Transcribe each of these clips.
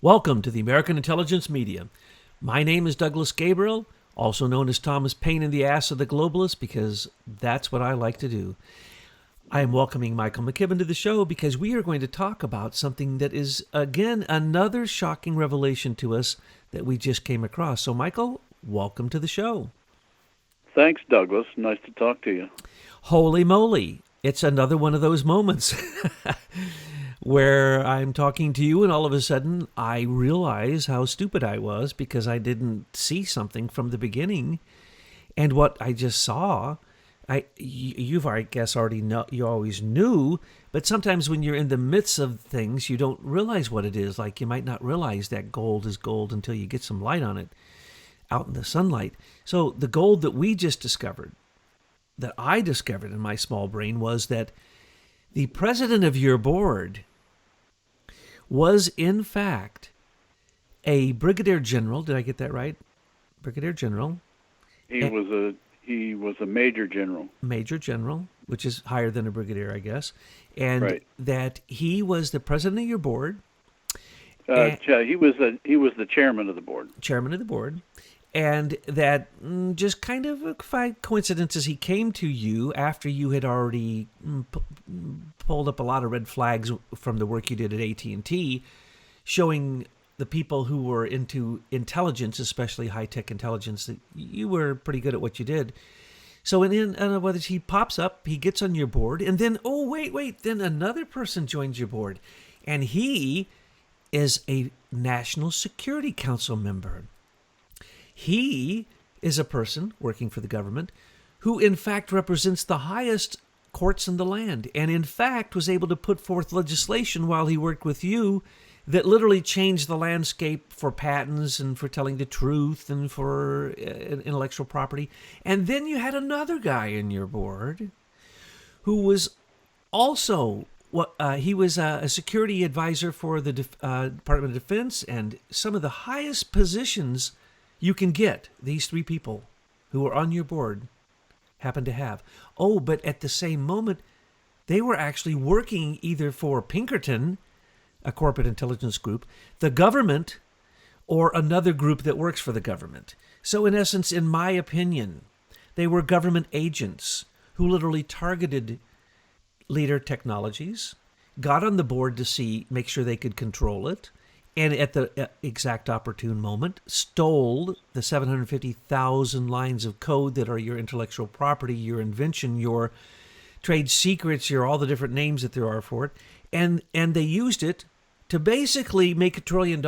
Welcome to the American Intelligence Media. My name is Douglas Gabriel, also known as Thomas Paine in the Ass of the Globalist, because that's what I like to do. I am welcoming Michael McKibben to the show because we are going to talk about something that is, again, another shocking revelation to us that we just came across. So, Michael, welcome to the show. Thanks, Douglas. Nice to talk to you. Holy moly. It's another one of those moments where I'm talking to you and all of a sudden I realize how stupid I was because I didn't see something from the beginning. And what I just saw, you've, I guess, already know, you always knew, but sometimes when you're in the midst of things, you don't realize what it is. Like you might not realize that gold is gold until you get some light on it out in the sunlight. So the gold that we just discovered, that I discovered in my small brain, was that the president of your board was in fact a brigadier general. Did I get that right? Brigadier general. He was a major general. Major general, which is higher than a brigadier, I guess. And right. That he was the president of your board. He was the chairman of the board. Chairman of the board. And that just kind of by coincidences, he came to you after you had already pulled up a lot of red flags from the work you did at AT&T, showing the people who were into intelligence, especially high-tech intelligence, that you were pretty good at what you did. So in whether he pops up, he gets on your board, and then, then another person joins your board, and he is a National Security Council member. He is a person working for the government who, in fact, represents the highest courts in the land and, in fact, was able to put forth legislation while he worked with you that literally changed the landscape for patents and for telling the truth and for intellectual property. And then you had another guy in your board who was also he was a security advisor for the Department of Defense, and some of the highest positions you can get, these three people who are on your board happen to have. Oh, but at the same moment, they were actually working either for Pinkerton, a corporate intelligence group, the government, or another group that works for the government. So in essence, in my opinion, they were government agents who literally targeted Leader Technologies, got on the board to make sure they could control it, and at the exact opportune moment, stole the 750,000 lines of code that are your intellectual property, your invention, your trade secrets, your all the different names that there are for it, and they used it to basically make $1 trillion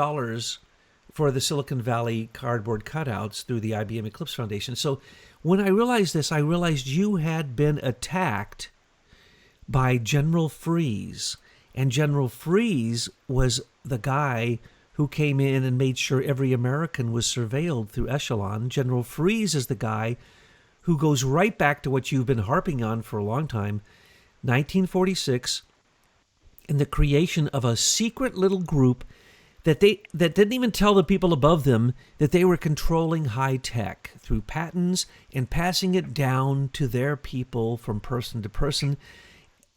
for the Silicon Valley cardboard cutouts through the IBM Eclipse Foundation. So when I realized this, I realized you had been attacked by General Freeze, and General Freeze was the guy who came in and made sure every American was surveilled through Echelon. General Freeze is the guy who goes right back to what you've been harping on for a long time, 1946, and the creation of a secret little group that didn't even tell the people above them that they were controlling high tech through patents and passing it down to their people from person to person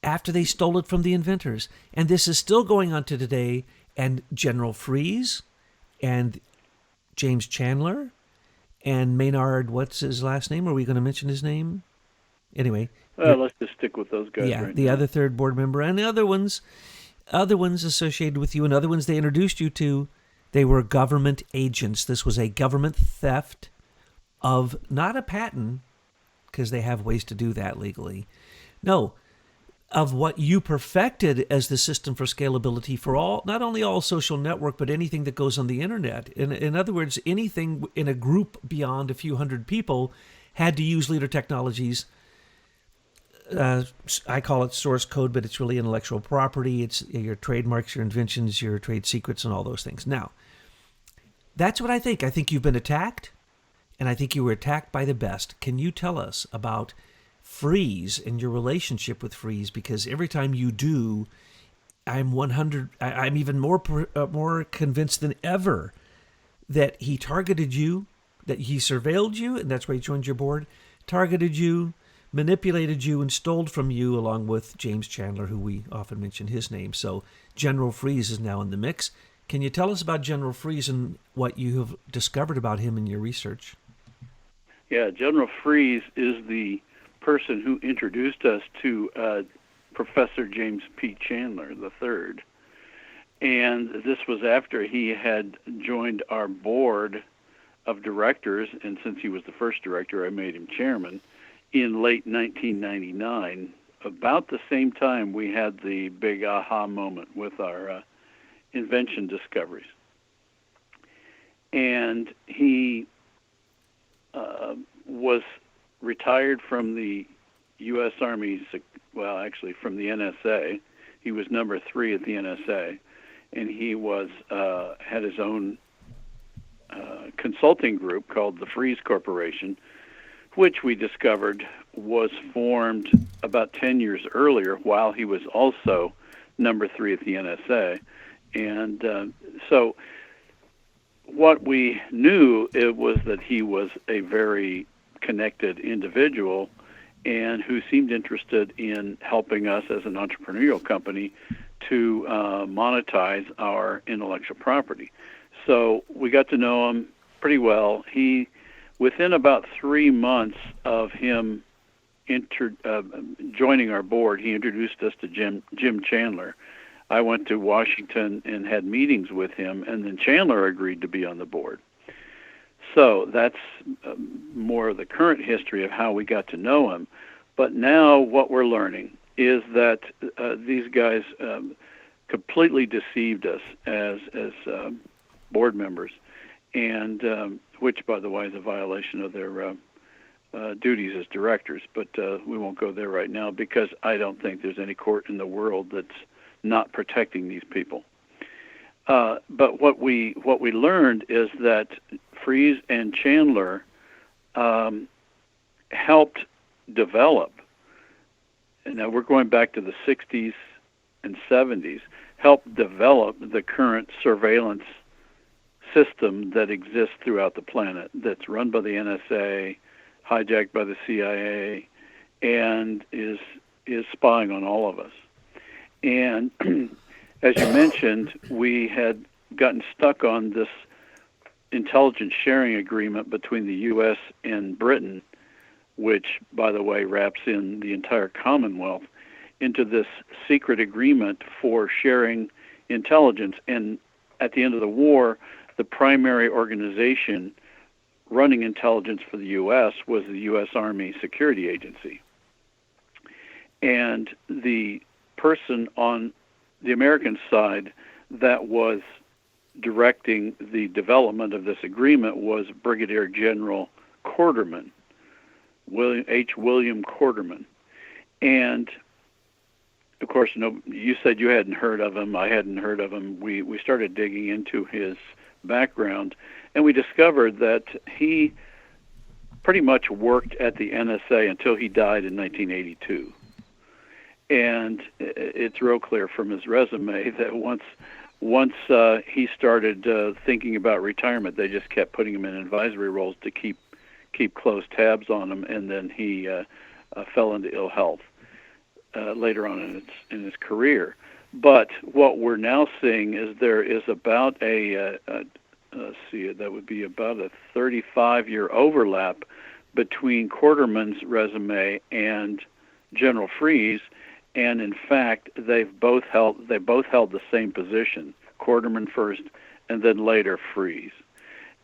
after they stole it from the inventors. And this is still going on to today. And General Freeze and James Chandler and Maynard, what's his last name? Are we going to mention his name? Anyway. Let's just stick with those guys. Yeah, right the now. Other third board member and the other ones associated with you and other ones they introduced you to, they were government agents. This was a government theft of not a patent, because they have ways to do that legally. No, of what you perfected as the system for scalability for all, not only all social network, but anything that goes on the internet. In other words, anything in a group beyond a few hundred people had to use Leader Technologies. I call it source code, but it's really intellectual property. It's your trademarks, your inventions, your trade secrets, and all those things. Now, that's what I think. I think you've been attacked, and I think you were attacked by the best. Can you tell us about Freeze and your relationship with Freeze? Because every time you do, I'm even more convinced than ever that he targeted you, that he surveilled you, and that's why he joined your board, targeted you, manipulated you, and stole from you, along with James Chandler, who we often mention his name. So General Freeze is now in the mix. Can you tell us about General Freeze and what you have discovered about him in your research? Yeah, General Freeze is the person who introduced us to Professor James P. Chandler III. And this was after he had joined our board of directors, and since he was the first director, I made him chairman, in late 1999. About the same time, we had the big aha moment with our invention discoveries. And he was retired from the U.S. Army, well, actually from the NSA. He was number 3 at the NSA, and he was had his own consulting group called the Freeze Corporation, which we discovered was formed about 10 years earlier while he was also number 3 at the NSA. And so what we knew was that he was a very connected individual and who seemed interested in helping us as an entrepreneurial company to monetize our intellectual property. So we got to know him pretty well. Within about 3 months of him joining our board, he introduced us to Jim Chandler. I went to Washington and had meetings with him, and then Chandler agreed to be on the board. So that's more of the current history of how we got to know him. But now what we're learning is that these guys completely deceived us as board members, and which, by the way, is a violation of their duties as directors. But we won't go there right now because I don't think there's any court in the world that's not protecting these people. But what we learned is that Freeze and Chandler helped develop, and now we're going back to the 60s and 70s, helped develop the current surveillance system that exists throughout the planet, that's run by the NSA, hijacked by the CIA, and is spying on all of us. And as you mentioned, we had gotten stuck on this intelligence sharing agreement between the U.S. and Britain, which, by the way, wraps in the entire Commonwealth, into this secret agreement for sharing intelligence. And at the end of the war, the primary organization running intelligence for the U.S. was the U.S. Army Security Agency. And the person on the American side that was directing the development of this agreement was Brigadier General Quarterman, William Quarterman. And of course, you said you hadn't heard of him. I hadn't heard of him. We started digging into his background, and we discovered that he pretty much worked at the NSA until he died in 1982. And it's real clear from his resume that once he started thinking about retirement, they just kept putting him in advisory roles to keep close tabs on him, and then he fell into ill health later on in his career. But what we're now seeing is there is about that would be about a 35-year overlap between Quarterman's resume and General Freeze, and in fact, they both held the same position, Quarterman first, and then later Freeze.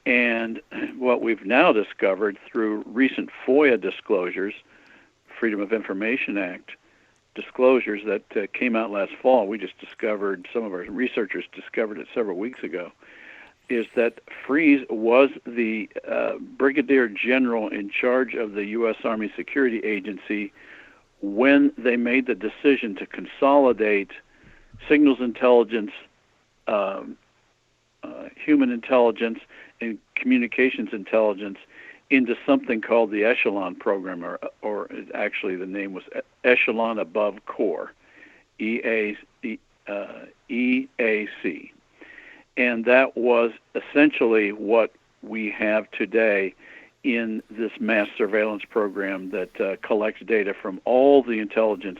And what we've now discovered through recent FOIA disclosures, Freedom of Information Act disclosures that came out last fall, we just discovered, some of our researchers discovered it several weeks ago, is that Freeze was the Brigadier General in charge of the U.S. Army Security Agency when they made the decision to consolidate signals intelligence, human intelligence, and communications intelligence into something called the Echelon program, or actually the name was Echelon Above Core, EAC. And that was essentially what we have today in this mass surveillance program that collects data from all the intelligence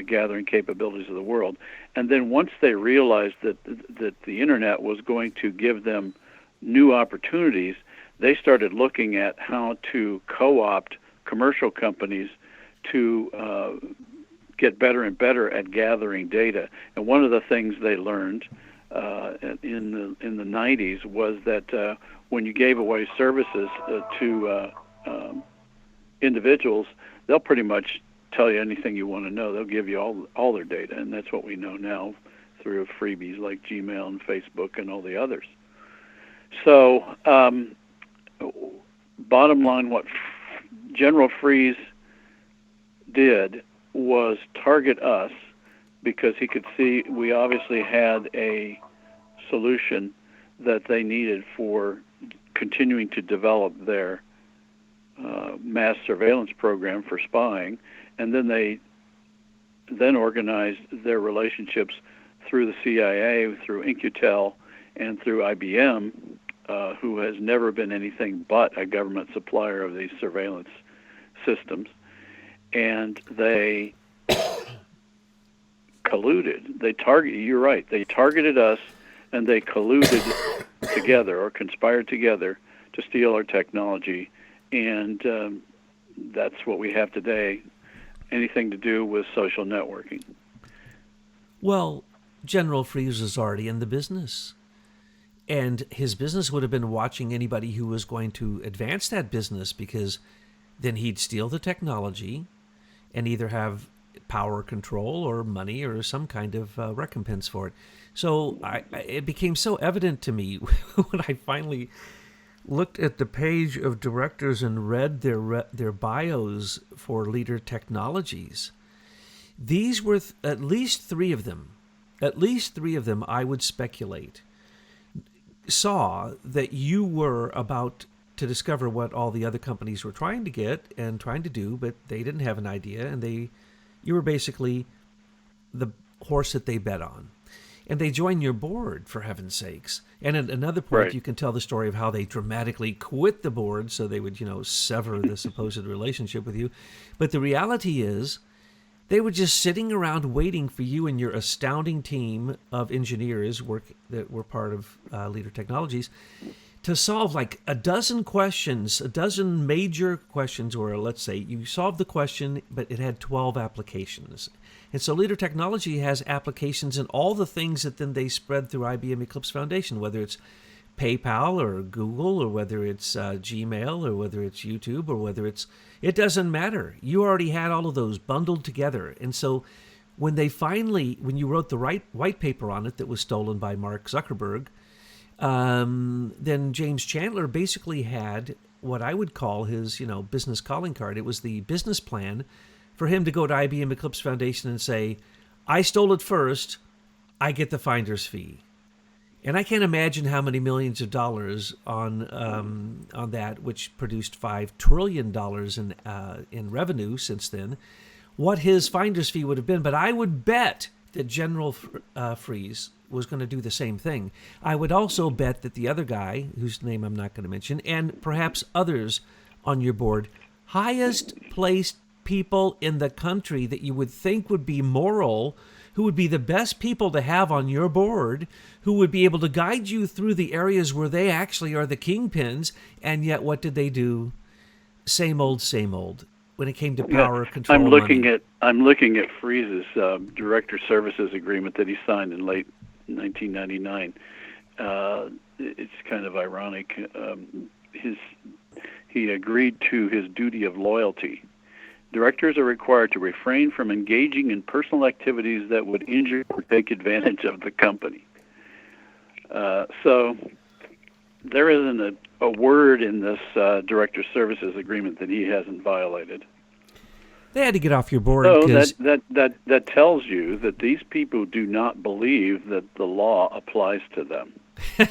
gathering capabilities of the world. And then once they realized that the internet was going to give them new opportunities, they started looking at how to co-opt commercial companies to get better and better at gathering data. And one of the things they learned in the 90s was that when you gave away services to individuals, they'll pretty much tell you anything you want to know. They'll give you all their data, and that's what we know now through freebies like Gmail and Facebook and all the others. So, bottom line, what General Freeze did was target us because he could see we obviously had a solution that they needed for continuing to develop their mass surveillance program for spying, and then they organized their relationships through the CIA, through Incutel, and through IBM, who has never been anything but a government supplier of these surveillance systems, and they colluded. You're right. They targeted us, and they colluded together or conspired together to steal our technology, and that's what we have today. Anything to do with social networking. Well, General Freeze was already in the business. And his business would have been watching anybody who was going to advance that business, because then he'd steal the technology and either have power control or money or some kind of recompense for it. So it became so evident to me when I finally looked at the page of directors and read their bios for Leader Technologies. These were at least three of them, I would speculate, saw that you were about to discover what all the other companies were trying to get and trying to do, but they didn't have an idea, and you were basically the horse that they bet on. And they joined your board, for heaven's sakes. And at another point, Right. You can tell the story of how they dramatically quit the board so they would, sever the supposed relationship with you. But the reality is, they were just sitting around waiting for you and your astounding team of engineers that were part of Leader Technologies to solve like a dozen major questions, or let's say you solved the question, but it had 12 applications. And so Leader Technology has applications in all the things that then they spread through IBM Eclipse Foundation, whether it's PayPal or Google, or whether it's Gmail, or whether it's YouTube, or whether it doesn't matter. You already had all of those bundled together. And so when you wrote the white paper on it that was stolen by Mark Zuckerberg, then James Chandler basically had what I would call his, business calling card. It was the business plan for him to go to IBM Eclipse Foundation and say, I stole it first, I get the finder's fee. And I can't imagine how many millions of dollars on that, which produced $5 trillion in revenue since then, what his finder's fee would have been. But I would bet that General Freeze was going to do the same thing. I would also bet that the other guy, whose name I'm not going to mention, and perhaps others on your board, highest placed people in the country that you would think would be moral, who would be the best people to have on your board, who would be able to guide you through the areas where they actually are the kingpins, and yet what did they do? Same old, when it came to power, control, I'm looking money. at Freeze's Director Services Agreement that he signed in late 1999. It's kind of ironic. He agreed to his duty of loyalty. Directors are required to refrain from engaging in personal activities that would injure or take advantage of the company. So there isn't a word in this Director Services Agreement that he hasn't violated. They had to get off your board. So that tells you that these people do not believe that the law applies to them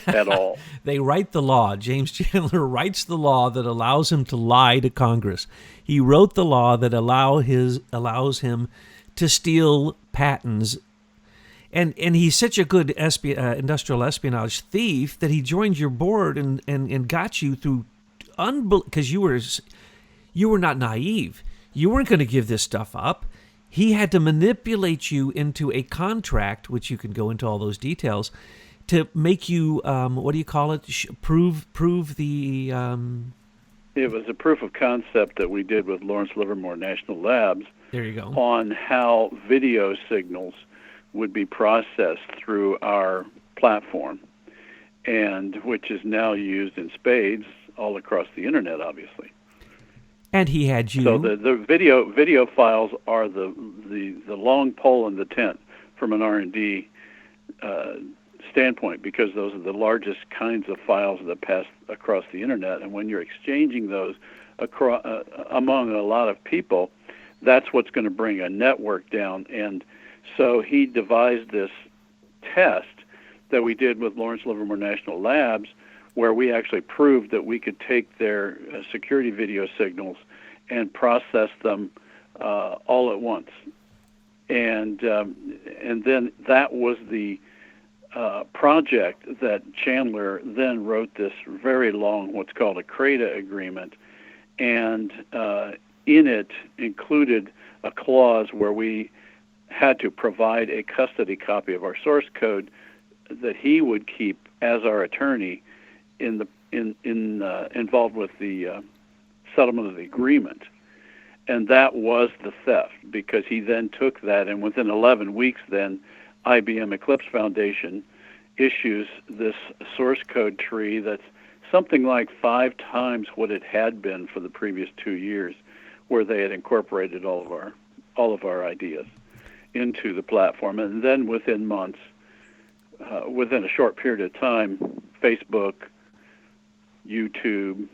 at all. They write the law. James Chandler writes the law that allows him to lie to Congress. He wrote the law that allows him to steal patents. And he's such a good industrial espionage thief that he joined your board and got you through because you were not naive. You weren't going to give this stuff up. he had to manipulate you into a contract, which you can go into all those details, to make you, what do you call it? Prove the. It was a proof of concept that we did with Lawrence Livermore National Labs. There you go. On how video signals would be processed through our platform, and which is now used in spades all across the internet, obviously. And he had you. So the video files are the long pole in the tent from an R&D standpoint, because those are the largest kinds of files that pass across the internet. And when you're exchanging those across, among a lot of people, that's what's going to bring a network down. And so he devised this test that we did with Lawrence Livermore National Labs, where we actually proved that we could take their security video signals and process them all at once. And then that was the project that Chandler then wrote this very long, what's called a CRADA agreement, and in it included a clause where we had to provide a custody copy of our source code that he would keep as our attorney involved with the settlement of the agreement. And that was the theft, because he then took that, and within 11 weeks then, IBM Eclipse Foundation issues this source code tree that's something like 5 times what it had been for the previous 2 years, where they had incorporated all of our ideas into the platform. And then within months, within a short period of time, Facebook, YouTube,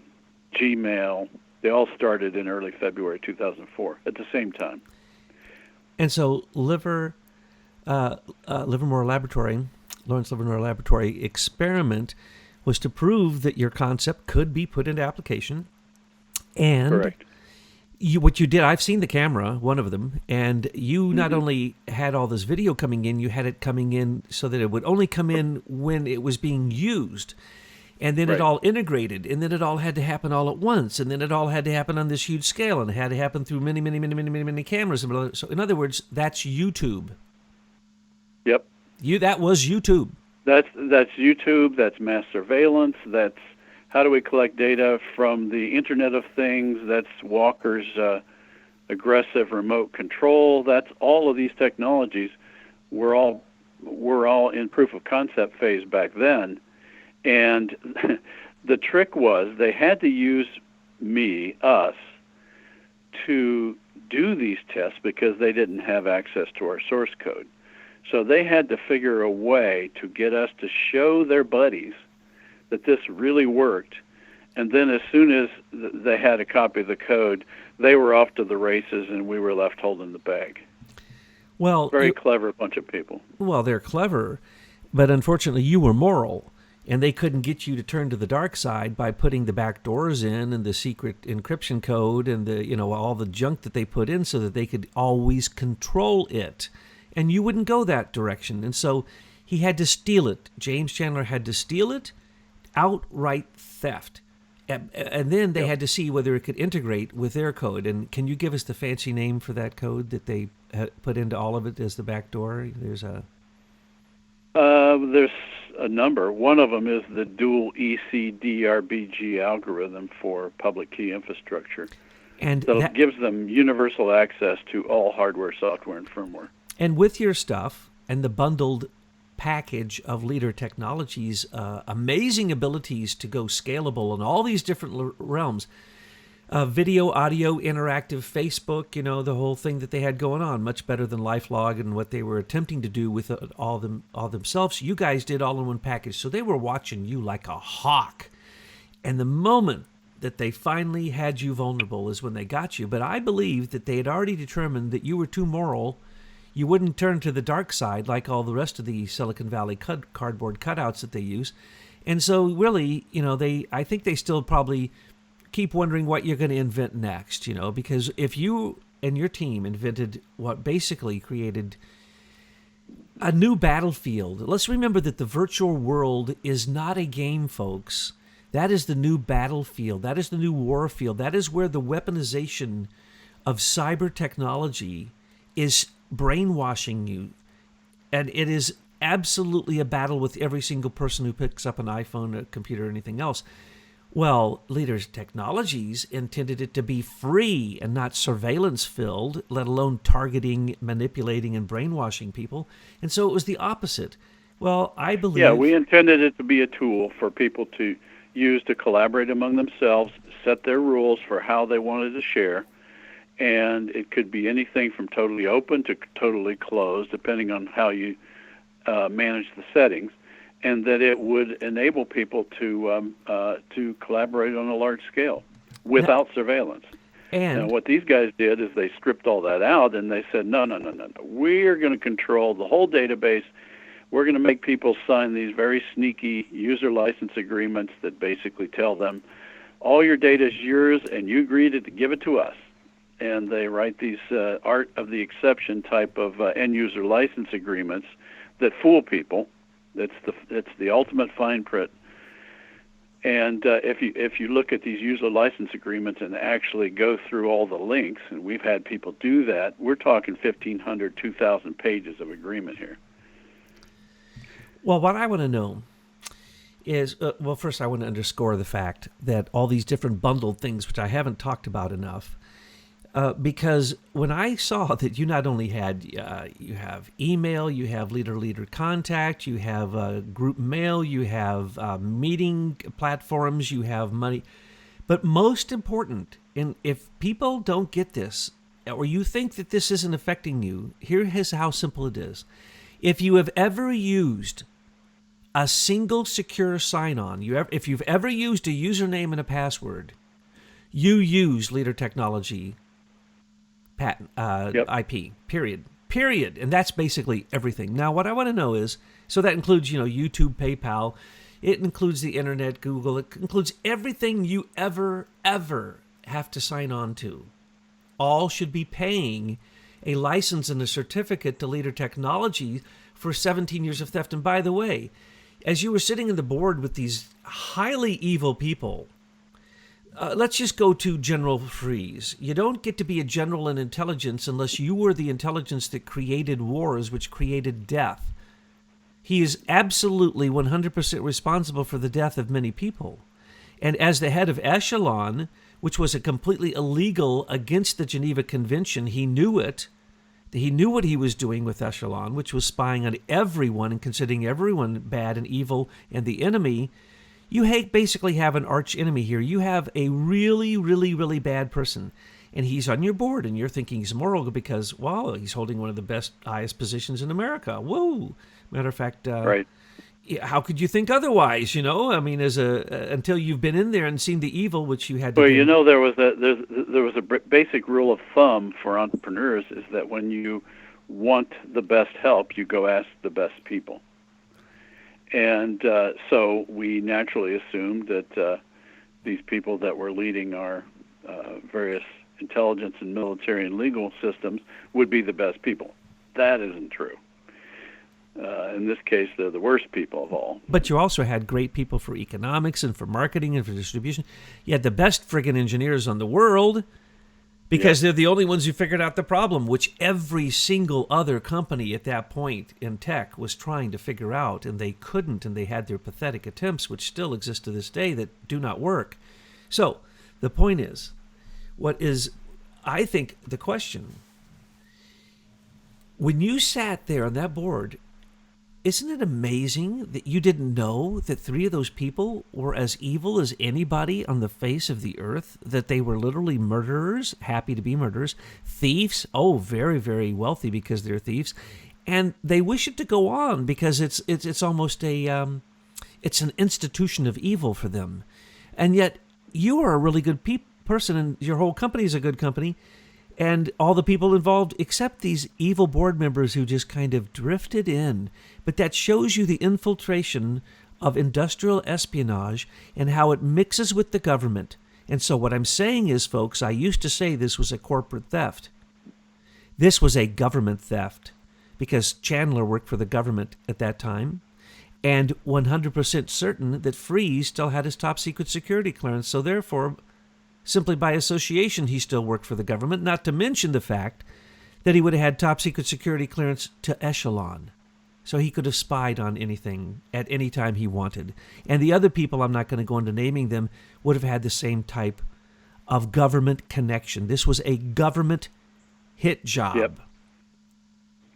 Gmail, they all started in early February 2004 at the same time. And so Livermore Laboratory, Lawrence Livermore Laboratory experiment was to prove that your concept could be put into application. And correct. What you did, I've seen the camera, one of them, and you not only had all this video coming in, you had it coming in so that it would only come in when it was being used. And then it all integrated, and then it all had to happen all at once, and then it all had to happen on this huge scale, and it had to happen through many cameras. So in other words, that's YouTube. Yep. That was YouTube. That's YouTube. That's mass surveillance. That's how do we collect data from the Internet of Things. That's Walker's aggressive remote control. That's all of these technologies. We're all in proof of concept phase back then. And the trick was they had to use us, to do these tests, because they didn't have access to our source code. So they had to figure a way to get us to show their buddies that this really worked. And then as soon as they had a copy of the code, they were off to the races, and we were left holding the bag. Well, very clever bunch of people. Well, they're clever, but unfortunately you were moral. And they couldn't get you to turn to the dark side by putting the back doors in and the secret encryption code and all the junk that they put in, so that they could always control it. And you wouldn't go that direction. And so he had to steal it. James Chandler had to steal it, outright theft. And then they had to see whether it could integrate with their code. And can you give us the fancy name for that code that they put into all of it as the back door? There's a number. One of them is the dual EC DRBG algorithm for public key infrastructure. And that gives them universal access to all hardware, software, and firmware. And with your stuff and the bundled package of Leader Technologies' amazing abilities to go scalable in all these different realms, video, audio, interactive, Facebook, the whole thing that they had going on, much better than LifeLog and what they were attempting to do with all themselves. You guys did all in one package, so they were watching you like a hawk. And the moment that they finally had you vulnerable is when they got you. But I believe that they had already determined that you were too moral. You wouldn't turn to the dark side like all the rest of the Silicon Valley cardboard cutouts that they use. And so really, I think they still probably keep wondering what you're going to invent next, because if you and your team invented what basically created a new battlefield. Let's remember that the virtual world is not a game, folks. That is the new battlefield. That is the new war field. That is where the weaponization of cyber technology is brainwashing you. And it is absolutely a battle with every single person who picks up an iPhone, a computer, or anything else. Well, Leader Technologies intended it to be free and not surveillance-filled, let alone targeting, manipulating, and brainwashing people. And so it was the opposite. Well, I believe... Yeah, we intended it to be a tool for people to use to collaborate among themselves, set their rules for how they wanted to share, and it could be anything from totally open to totally closed, depending on how you manage the settings, and that it would enable people to collaborate on a large scale without surveillance. And what these guys did is they stripped all that out, and they said, no. We're going to control the whole database. We're going to make people sign these very sneaky user license agreements that basically tell them, all your data is yours, and you agreed to give it to us. And they write these art of the exception type of end-user license agreements that fool people. It's the ultimate fine print. And if you look at these user license agreements and actually go through all the links, and we've had people do that, we're talking 1,500, 2,000 pages of agreement here. Well, what I want to know is, first I want to underscore the fact that all these different bundled things, which I haven't talked about enough, because when I saw that you not only had, you have email, you have leader contact, you have group mail, you have meeting platforms, you have money, but most important, and if people don't get this, or you think that this isn't affecting you, here is how simple it is. If you have ever used a single secure sign-on, if you've ever used a username and a password, you use Leader Technology patent IP, period, and that's basically everything. Now, what I want to know is, so that includes, YouTube, PayPal, it includes the internet, Google, it includes everything you ever have to sign on to. All should be paying a license and a certificate to Leader Technology for 17 years of theft. And by the way, as you were sitting in the board with these highly evil people, let's just go to General Freeze. You don't get to be a general in intelligence unless you were the intelligence that created wars, which created death. He is absolutely 100% responsible for the death of many people. And as the head of Echelon, which was a completely illegal against the Geneva Convention, he knew it. He knew what he was doing with Echelon, which was spying on everyone and considering everyone bad and evil and the enemy. You basically have an arch enemy here. You have a really, really, really bad person, and he's on your board, and you're thinking he's moral because, well, he's holding one of the best, highest positions in America. Whoa! Matter of fact, right. How could you think otherwise? I mean, until you've been in there and seen the evil, which you had to. Well, there was a basic rule of thumb for entrepreneurs is that when you want the best help, you go ask the best people. And so we naturally assumed that these people that were leading our various intelligence and military and legal systems would be the best people. That isn't true. In this case, they're the worst people of all. But you also had great people for economics and for marketing and for distribution. You had the best friggin' engineers on the world because they're the only ones who figured out the problem, which every single other company at that point in tech was trying to figure out, and they couldn't, and they had their pathetic attempts, which still exist to this day, that do not work. So the point is, what is, I think, the question, when you sat there on that board, isn't it amazing that you didn't know that 3 of those people were as evil as anybody on the face of the earth, that they were literally murderers, happy to be murderers, thieves, very, very wealthy because they're thieves, and they wish it to go on because it's almost it's an institution of evil for them. And yet you are a really good person, and your whole company is a good company, and all the people involved, except these evil board members who just kind of drifted in. But that shows you the infiltration of industrial espionage and how it mixes with the government. And so what I'm saying is, folks, I used to say this was a corporate theft. This was a government theft because Chandler worked for the government at that time, and 100% certain that Freeze still had his top secret security clearance. So therefore, simply by association, he still worked for the government, not to mention the fact that he would have had top secret security clearance to Echelon. So he could have spied on anything at any time he wanted. And the other people, I'm not going to go into naming them, would have had the same type of government connection. This was a government hit job.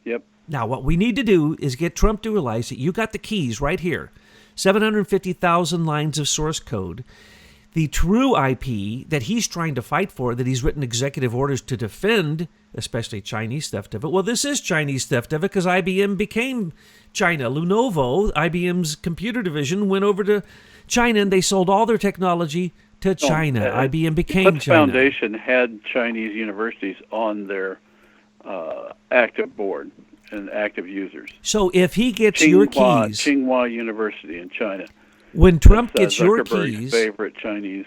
Yep. Now, what we need to do is get Trump to realize that you got the keys right here. 750,000 lines of source code. The true IP that he's trying to fight for, that he's written executive orders to defend, especially Chinese theft of it. Well, this is Chinese theft of it because IBM became China. Lenovo, IBM's computer division, went over to China and they sold all their technology to China. IBM became Eclipse China. Foundation had Chinese universities on their active board and active users. So if he gets your keys... Tsinghua University in China. When Trump gets your Zuckerberg's keys... favorite Chinese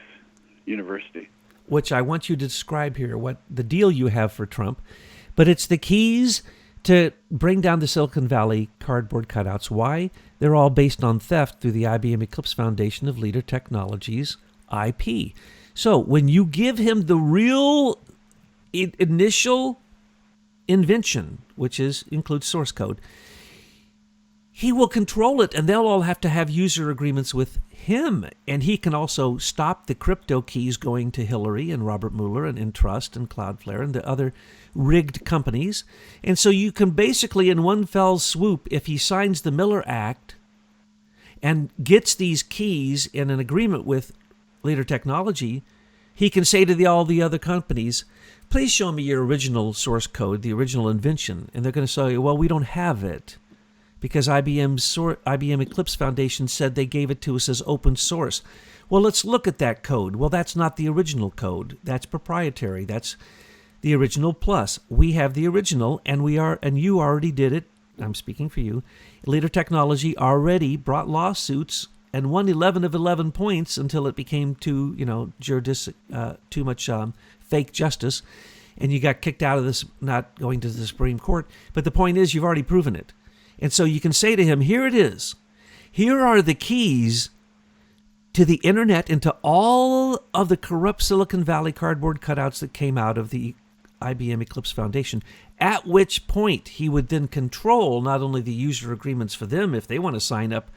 university. Which I want you to describe here, what the deal you have for Trump. But it's the keys to bring down the Silicon Valley cardboard cutouts. Why? They're all based on theft through the IBM Eclipse Foundation of Leader Technologies IP. So when you give him the real initial invention, which includes source code, he will control it, and they'll all have to have user agreements with him. And he can also stop the crypto keys going to Hillary and Robert Mueller and Entrust and Cloudflare and the other rigged companies. And so you can basically, in one fell swoop, if he signs the Miller Act and gets these keys in an agreement with Leader Technology, he can say to all the other companies, please show me your original source code, the original invention. And they're going to say, well, we don't have it because IBM Eclipse Foundation said they gave it to us as open source. Well, let's look at that code. Well, that's not the original code. That's proprietary. That's the original plus. We have the original, and you already did it. I'm speaking for you. Leader Technology already brought lawsuits and won 11 of 11 points until it became too much fake justice, and you got kicked out of this, not going to the Supreme Court. But the point is, you've already proven it. And so you can say to him, here it is. Here are the keys to the internet and to all of the corrupt Silicon Valley cardboard cutouts that came out of the IBM Eclipse Foundation, at which point he would then control not only the user agreements for them if they want to sign up.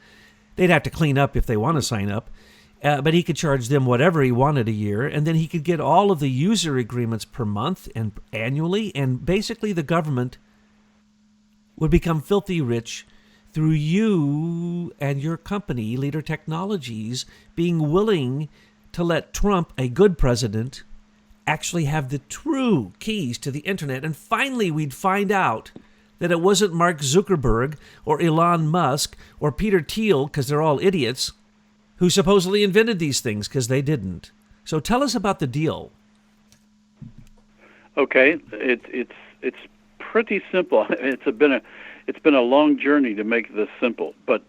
They'd have to clean up if they want to sign up. But he could charge them whatever he wanted a year, and then he could get all of the user agreements per month and annually, and basically the government would become filthy rich through you and your company, Leader Technologies, being willing to let Trump, a good president, actually have the true keys to the internet. And finally, we'd find out that it wasn't Mark Zuckerberg or Elon Musk or Peter Thiel, because they're all idiots, who supposedly invented these things, because they didn't. So tell us about the deal. Okay, it's pretty simple. It's been a long journey to make this simple, but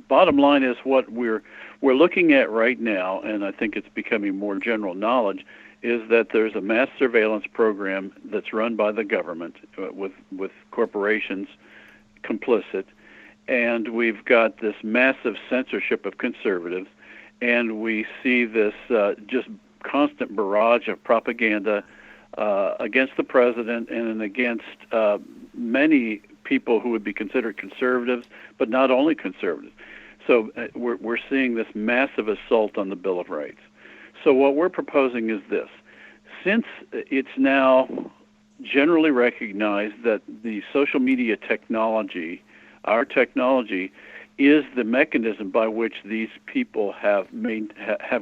bottom line is what we're looking at right now, and I think it's becoming more general knowledge, is that there's a mass surveillance program that's run by the government with corporations complicit, and we've got this massive censorship of conservatives, and we see this just constant barrage of propaganda against the president and against many people who would be considered conservatives, but not only conservatives. So we're seeing this massive assault on the Bill of Rights. So what we're proposing is this. Since it's now generally recognized that the social media technology, our technology, is the mechanism by which these people have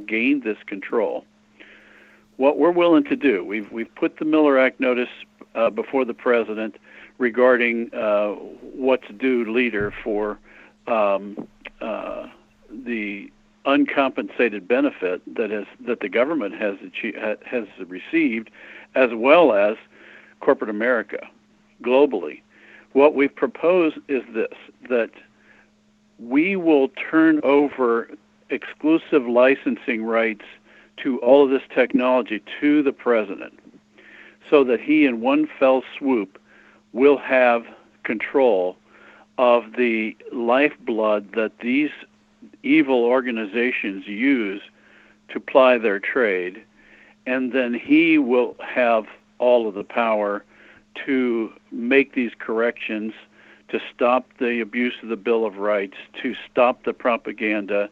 gained this control, what we're willing to do, we've put the Miller Act notice before the president regarding what's due Leader for the uncompensated benefit that the government has received, as well as corporate America globally. What we've proposed is this, that we will turn over exclusive licensing rights to all of this technology to the president, so that he in one fell swoop will have control of the lifeblood that these evil organizations use to ply their trade, and then he will have all of the power to make these corrections, to stop the abuse of the Bill of Rights, to stop the propaganda,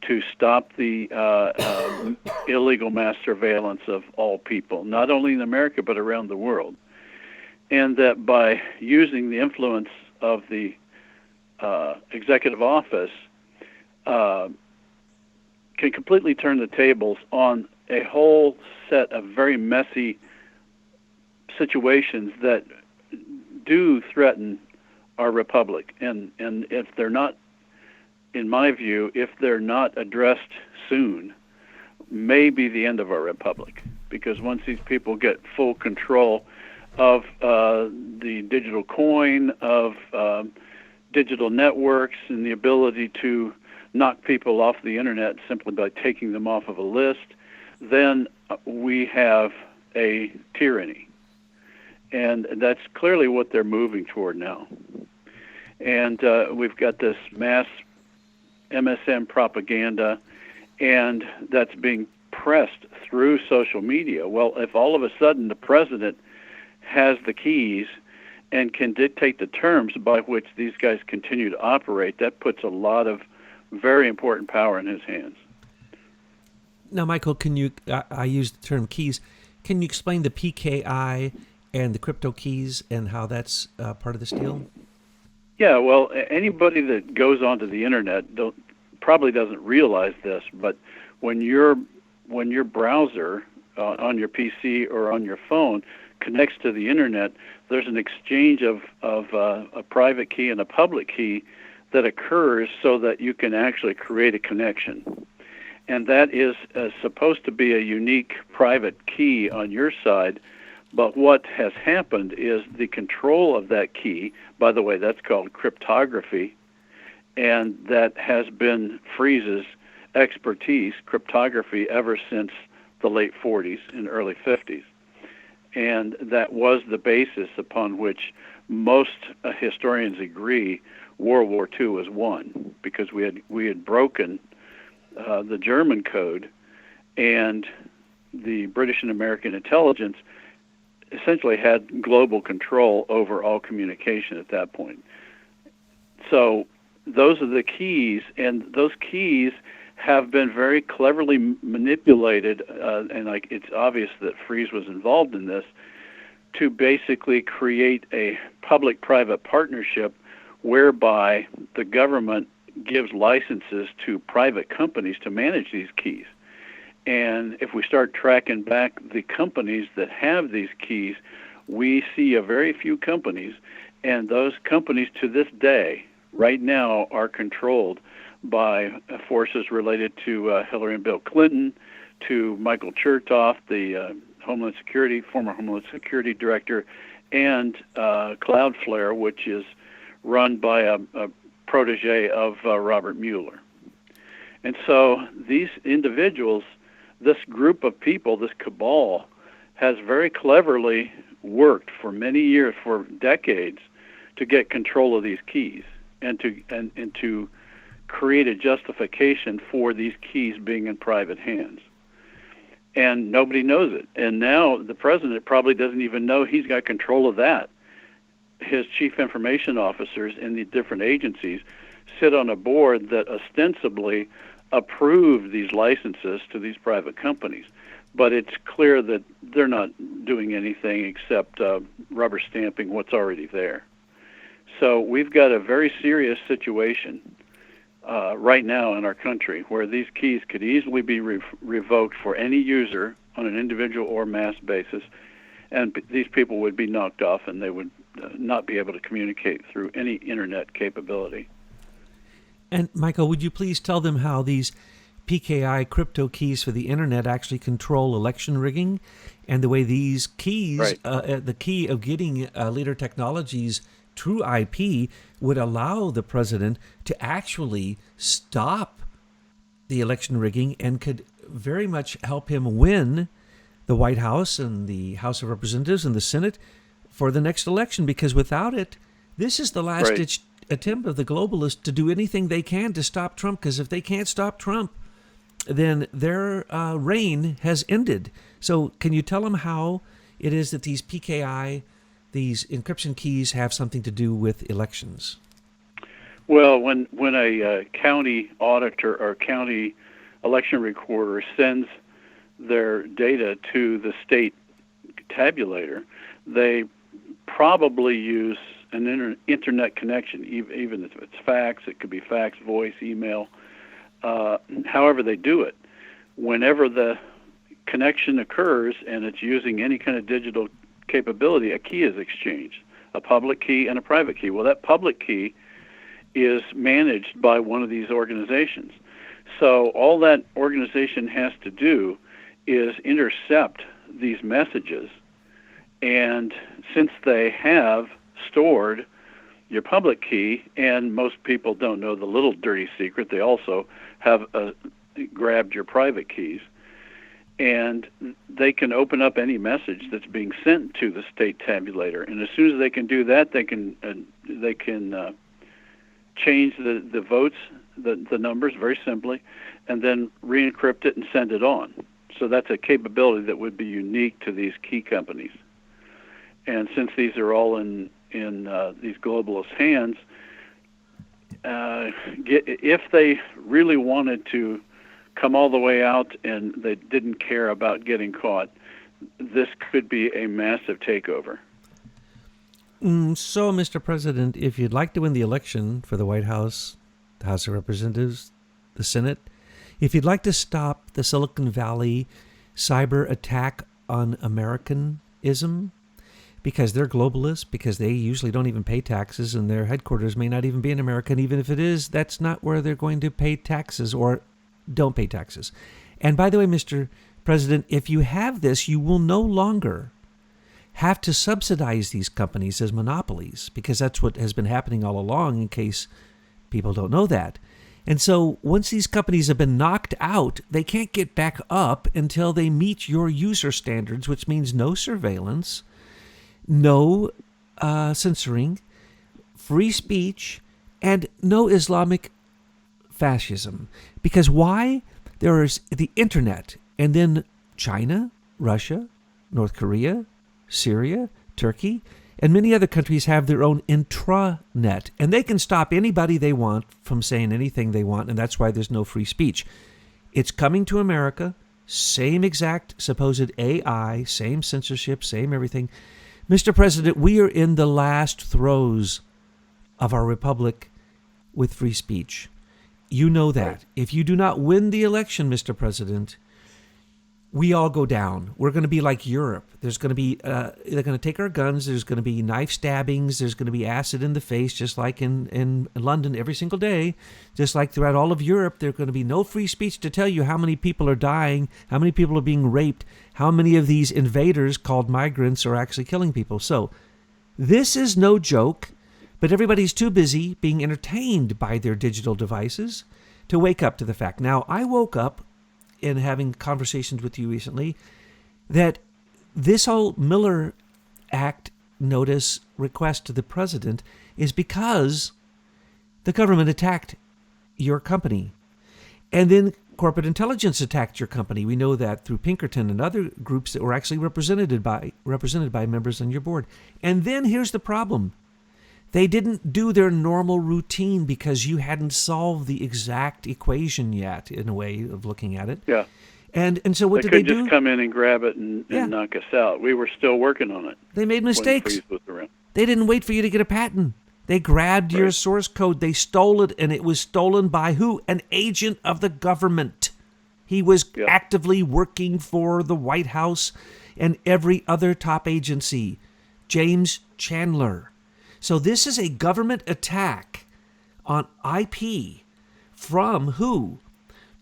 to stop the illegal mass surveillance of all people, not only in America but around the world. And that by using the influence of the executive office can completely turn the tables on a whole set of very messy situations that do threaten our republic. And if they're not, in my view, if they're not addressed soon, may be the end of our republic. Because once these people get full control of the digital coin, of digital networks, and the ability to knock people off the internet simply by taking them off of a list, then we have a tyranny. And that's clearly what they're moving toward now. And we've got this mass MSM propaganda, and that's being pressed through social media. Well, if all of a sudden the president has the keys and can dictate the terms by which these guys continue to operate, that puts a lot of very important power in his hands. Now, Michael, can you, I use the term keys, can you explain the PKI and the crypto keys and how that's part of this deal? Yeah, well, anybody that goes onto the internet probably doesn't realize this, but when your browser on your PC or on your phone connects to the internet, there's an exchange of a private key and a public key that occurs so that you can actually create a connection. And that is supposed to be a unique private key on your side, but what has happened is the control of that key, by the way, that's called cryptography, and that has been Freeze's expertise, cryptography, ever since the late 40s and early 50s. And that was the basis upon which most historians agree World War II was won, because we had broken the German code, and the British and American intelligence essentially had global control over all communication at that point. So those are the keys, and those keys have been very cleverly manipulated, and it's obvious that Freeze was involved in this, to basically create a public-private partnership whereby the government gives licenses to private companies to manage these keys. And if we start tracking back the companies that have these keys, we see a very few companies, and those companies to this day, right now, are controlled by forces related to Hillary and Bill Clinton, to Michael Chertoff, the former Homeland Security Director, and Cloudflare, which is run by a protege of Robert Mueller. And so these individuals, this group of people, this cabal, has very cleverly worked for many years, for decades, to get control of these keys and to create a justification for these keys being in private hands. And nobody knows it. And now the president probably doesn't even know he's got control of that. His chief information officers in the different agencies sit on a board that ostensibly approve these licenses to these private companies. But it's clear that they're not doing anything except rubber stamping what's already there. So we've got a very serious situation right now in our country where these keys could easily be revoked for any user on an individual or mass basis, and these people would be knocked off and they would not be able to communicate through any internet capability. And Michael, would you please tell them how these PKI crypto keys for the internet actually control election rigging, and the way these keys, right. The key of getting later technologies through IP would allow the president to actually stop the election rigging and could very much help him win the White House and the House of Representatives and the Senate for the next election, because without it, this is the last-ditch attempt of the globalists to do anything they can to stop Trump, because if they can't stop Trump, then their reign has ended. So can you tell them how it is that these PKI these encryption keys have something to do with elections? Well, when a county auditor or county election recorder sends their data to the state tabulator, they probably use an internet connection, even if it's fax. It could be fax, voice, email, however they do it. Whenever the connection occurs and it's using any kind of digital capability, a key is exchanged, a public key and a private key. Well, that public key is managed by one of these organizations. So all that organization has to do is intercept these messages, and since they have stored your public key, and most people don't know the little dirty secret, they also have grabbed your private keys, and they can open up any message that's being sent to the state tabulator. And as soon as they can do that, they can change the votes, the numbers very simply, and then re-encrypt it and send it on. So that's a capability that would be unique to these key companies. And since these are all in these globalists' hands, if they really wanted to come all the way out and they didn't care about getting caught, this could be a massive takeover. So, Mr. President, if you'd like to win the election for the White House, the House of Representatives, the Senate, if you'd like to stop the Silicon Valley cyber attack on Americanism, because they're globalists, because they usually don't even pay taxes, and their headquarters may not even be in America, and even if it is, that's not where they're going to pay taxes or don't pay taxes. And by the way, Mr. President, if you have this, you will no longer have to subsidize these companies as monopolies, because that's what has been happening all along, in case people don't know that. And so once these companies have been knocked out, they can't get back up until they meet your user standards, which means no surveillance, no censoring, free speech, and no Islamic fascism. Because why? There is the internet, and then China, Russia, North Korea, Syria, Turkey, and many other countries have their own intranet, and they can stop anybody they want from saying anything they want, and that's why there's no free speech. It's coming to America, same exact supposed AI, same censorship, same everything. Mr. President, we are in the last throes of our republic with free speech. You know that. If you do not win the election, Mr. President, we all go down. We're going to be like Europe. There's going to be, they're going to take our guns. There's going to be knife stabbings. There's going to be acid in the face, just like in London every single day. Just like throughout all of Europe, there's going to be no free speech to tell you how many people are dying, how many people are being raped, how many of these invaders called migrants are actually killing people. So this is no joke, but everybody's too busy being entertained by their digital devices to wake up to the fact. Now, I woke up in having conversations with you recently that this whole Miller Act notice request to the president is because the government attacked your company. And then corporate intelligence attacked your company. We know that through Pinkerton and other groups that were actually represented by members on your board. And then here's the problem. They didn't do their normal routine because you hadn't solved the exact equation yet, in a way of looking at it. Yeah. And so what they did they do? They could just come in and grab it and knock us out. We were still working on it. They made mistakes. When Freeze was around. They didn't wait for you to get a patent. They grabbed your source code. They stole it, and it was stolen by who? An agent of the government. He was actively working for the White House and every other top agency. James Chandler. So this is a government attack on IP from who?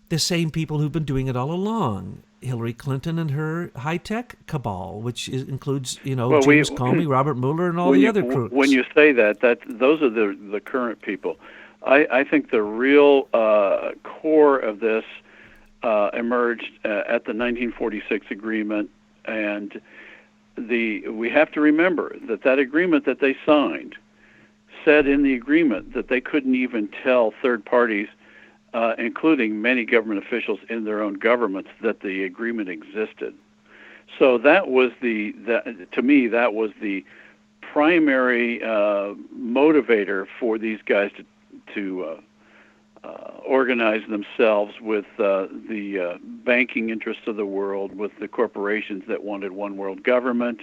The same people who've been doing it all along. Hillary Clinton and her high-tech cabal, which includes, James Comey, Robert Mueller, and all the other crooks. When you say that those are the current people. I think the real core of this emerged at the 1946 agreement, and we have to remember that agreement that they signed said in the agreement that they couldn't even tell third parties, including many government officials in their own governments, that the agreement existed. So that was to me, that was the primary motivator for these guys to organize themselves with the banking interests of the world, with the corporations that wanted one world government,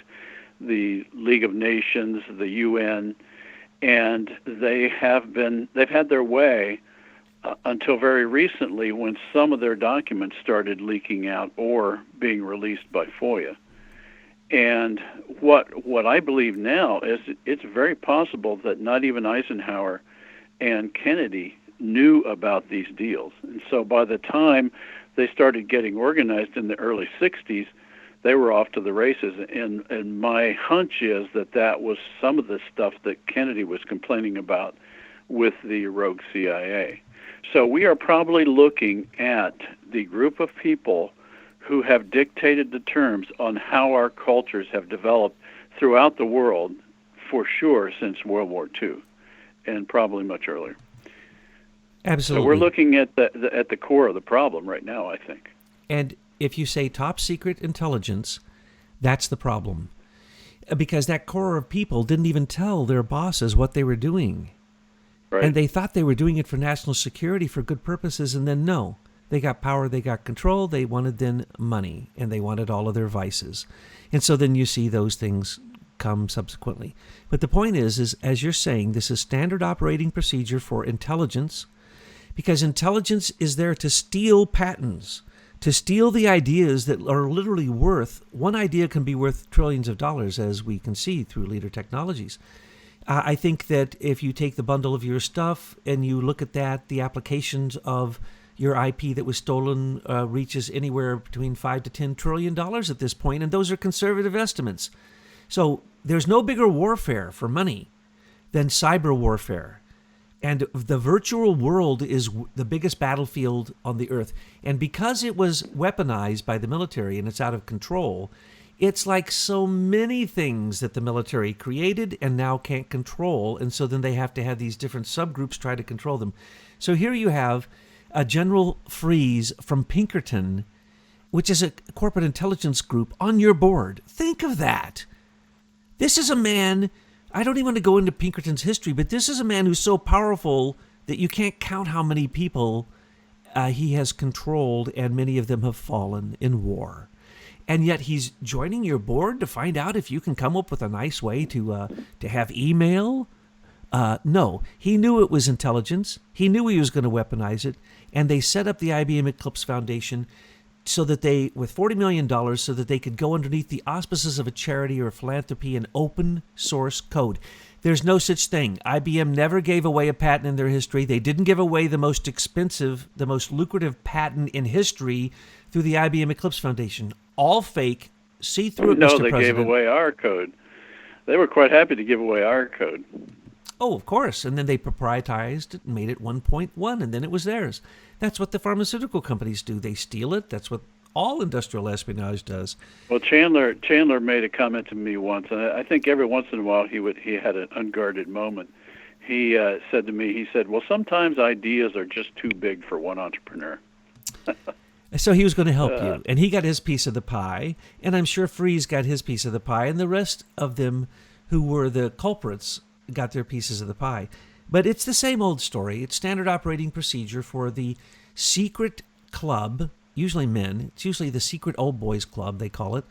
the League of Nations, the UN, and they've had their way until very recently, when some of their documents started leaking out or being released by FOIA. And what I believe now is it's very possible that not even Eisenhower and Kennedy knew about these deals. And so by the time they started getting organized in the early 60s, they were off to the races. And my hunch is that was some of the stuff that Kennedy was complaining about with the rogue CIA. So we are probably looking at the group of people who have dictated the terms on how our cultures have developed throughout the world, for sure, since World War II, and probably much earlier. Absolutely. So we're looking at the core of the problem right now, I think. And if you say top secret intelligence, that's the problem. Because that core of people didn't even tell their bosses what they were doing. Right. And they thought they were doing it for national security for good purposes, and then no. They got power, they got control, they wanted then money, and they wanted all of their vices. And so then you see those things come subsequently. But the point is as you're saying, this is standard operating procedure for intelligence, because intelligence is there to steal patents, to steal the ideas that are literally one idea can be worth trillions of dollars, as we can see through leader technologies. I think that if you take the bundle of your stuff and you look at that, the applications of your IP that was stolen reaches anywhere between $5 to $10 trillion at this point, and those are conservative estimates. So there's no bigger warfare for money than cyber warfare. And the virtual world is the biggest battlefield on the earth. And because it was weaponized by the military and it's out of control, it's like so many things that the military created and now can't control. And so then they have to have these different subgroups try to control them. So here you have a General Freeze from Pinkerton, which is a corporate intelligence group, on your board. Think of that. This is a man, I don't even want to go into Pinkerton's history, but this is a man who's so powerful that you can't count how many people he has controlled, and many of them have fallen in war. And yet he's joining your board to find out if you can come up with a nice way to have email. No, he knew it was intelligence. He knew he was going to weaponize it. And they set up the IBM Eclipse Foundation so that with $40 million, so that they could go underneath the auspices of a charity or philanthropy and open source code. There's no such thing. IBM never gave away a patent in their history. They didn't give away the most expensive, the most lucrative patent in history through the IBM Eclipse Foundation. All fake. See through it, Mr. President. No, they gave away our code. They were quite happy to give away our code. Oh, of course. And then they proprietized it and made it 1.1, and then it was theirs. That's what the pharmaceutical companies do. They steal it. That's what all industrial espionage does. Well, Chandler made a comment to me once, and I think every once in a while he had an unguarded moment. He said to me, well, sometimes ideas are just too big for one entrepreneur. So he was going to help you, and he got his piece of the pie, and I'm sure Freeze got his piece of the pie, and the rest of them who were the culprits got their pieces of the pie. But it's the same old story. It's standard operating procedure for the secret club, usually men. It's usually the secret old boys club, they call it.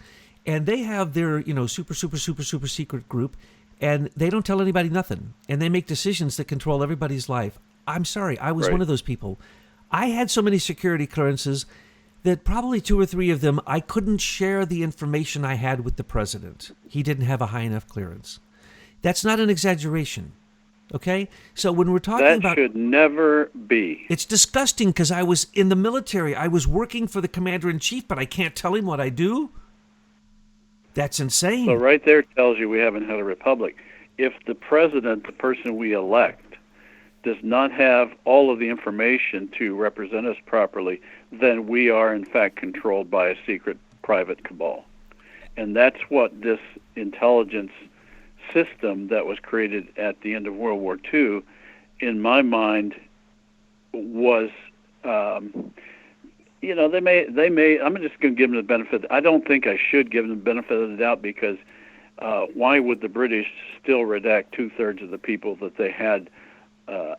And they have their, super secret group, and they don't tell anybody nothing. And they make decisions that control everybody's life. I'm sorry, I was one of those people. I had so many security clearances that probably 2 or 3 of them, I couldn't share the information I had with the president. He didn't have a high enough clearance. That's not an exaggeration, okay? So when we're talking about... That should never be. It's disgusting because I was in the military. I was working for the commander-in-chief, but I can't tell him what I do? That's insane. So right there tells you we haven't had a republic. If the president, the person we elect, does not have all of the information to represent us properly, then we are in fact controlled by a secret private cabal. And that's what this intelligence system that was created at the end of World War II, in my mind, was, they may, I'm just going to give them the benefit. I don't think I should give them the benefit of the doubt because why would the British still redact 2/3 of the people that they had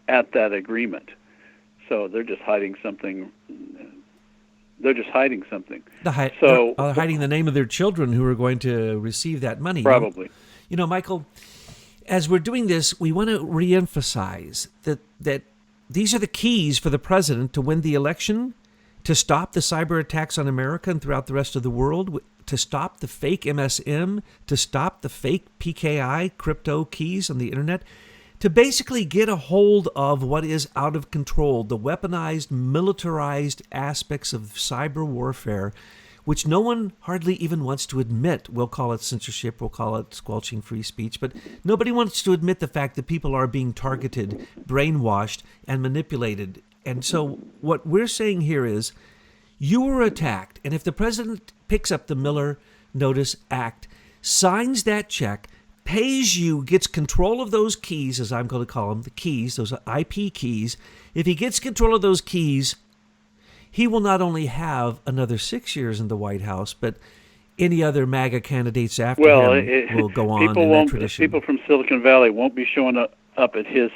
at that agreement? So they're just hiding something. They're hiding the name of their children who are going to receive that money. Probably. You know, Michael, as we're doing this, we want to reemphasize that these are the keys for the president to win the election, to stop the cyber attacks on America and throughout the rest of the world, to stop the fake MSM, to stop the fake PKI crypto keys on the internet, to basically get a hold of what is out of control, the weaponized, militarized aspects of cyber warfare, which no one hardly even wants to admit. We'll call it censorship, we'll call it squelching free speech, but nobody wants to admit the fact that people are being targeted, brainwashed, and manipulated. And so what we're saying here is, you were attacked, and if the president picks up the Miller Notice Act, signs that check, pays you, gets control of those keys, as I'm going to call them, the keys, those IP keys. If he gets control of those keys, he will not only have another 6 years in the White House, but any other MAGA candidates after him will go on in that tradition. People from Silicon Valley won't be showing up at his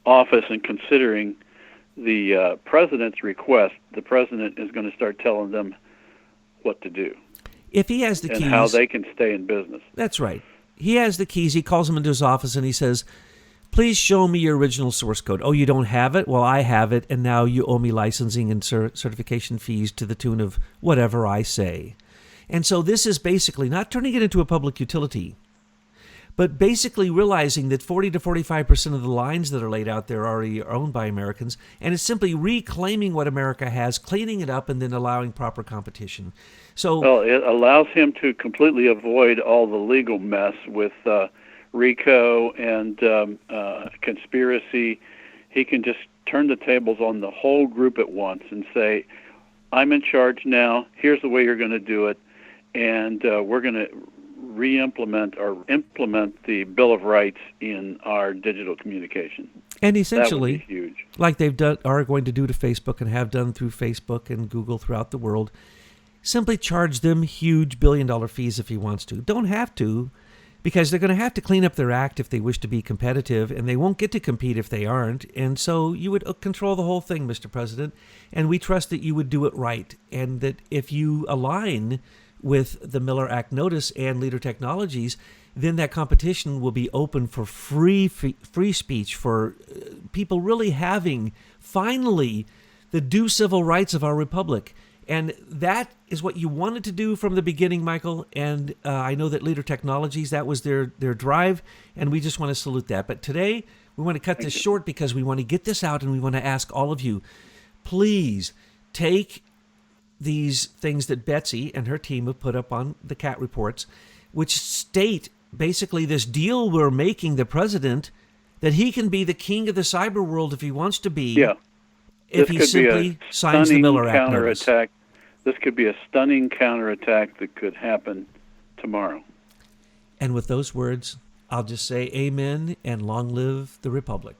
office and considering the president's request. The president is going to start telling them what to do. If he has the keys, and how they can stay in business. That's right. He has the keys. He calls them into his office and he says, please show me your original source code. Oh, you don't have it? Well, I have it, and now you owe me licensing and certification fees to the tune of whatever I say. And so this is basically not turning it into a public utility, but basically realizing that 40 to 45% of the lines that are laid out there already are owned by Americans, and it's simply reclaiming what America has, cleaning it up, and then allowing proper competition. So, well, it allows him to completely avoid all the legal mess with RICO and conspiracy. He can just turn the tables on the whole group at once and say, I'm in charge now, here's the way you're going to do it, and we're going to re-implement or implement the Bill of Rights in our digital communication. And essentially, that would be huge. Like they've done, are going to do to Facebook and have done through Facebook and Google throughout the world, simply charge them huge billion-dollar fees if he wants to. Don't have to, because they're going to have to clean up their act if they wish to be competitive, and they won't get to compete if they aren't. And so you would control the whole thing, Mr. President, and we trust that you would do it right, and that if you align with the Miller Act notice and Leader Technologies, then that competition will be open for free speech, for people really having, finally, the due civil rights of our republic. And that is what you wanted to do from the beginning, Michael. And I know that Leader Technologies, that was their drive, and we just want to salute that. But today, we want to cut this short because we want to get this out, and we want to ask all of you, please take these things that Betsy and her team have put up on the Cat Reports, which state basically this deal we're making the president, that he can be the king of the cyber world if he wants to be, if he simply signs the Miller Act notice. This could be a stunning counterattack that could happen tomorrow. And with those words, I'll just say amen and long live the Republic.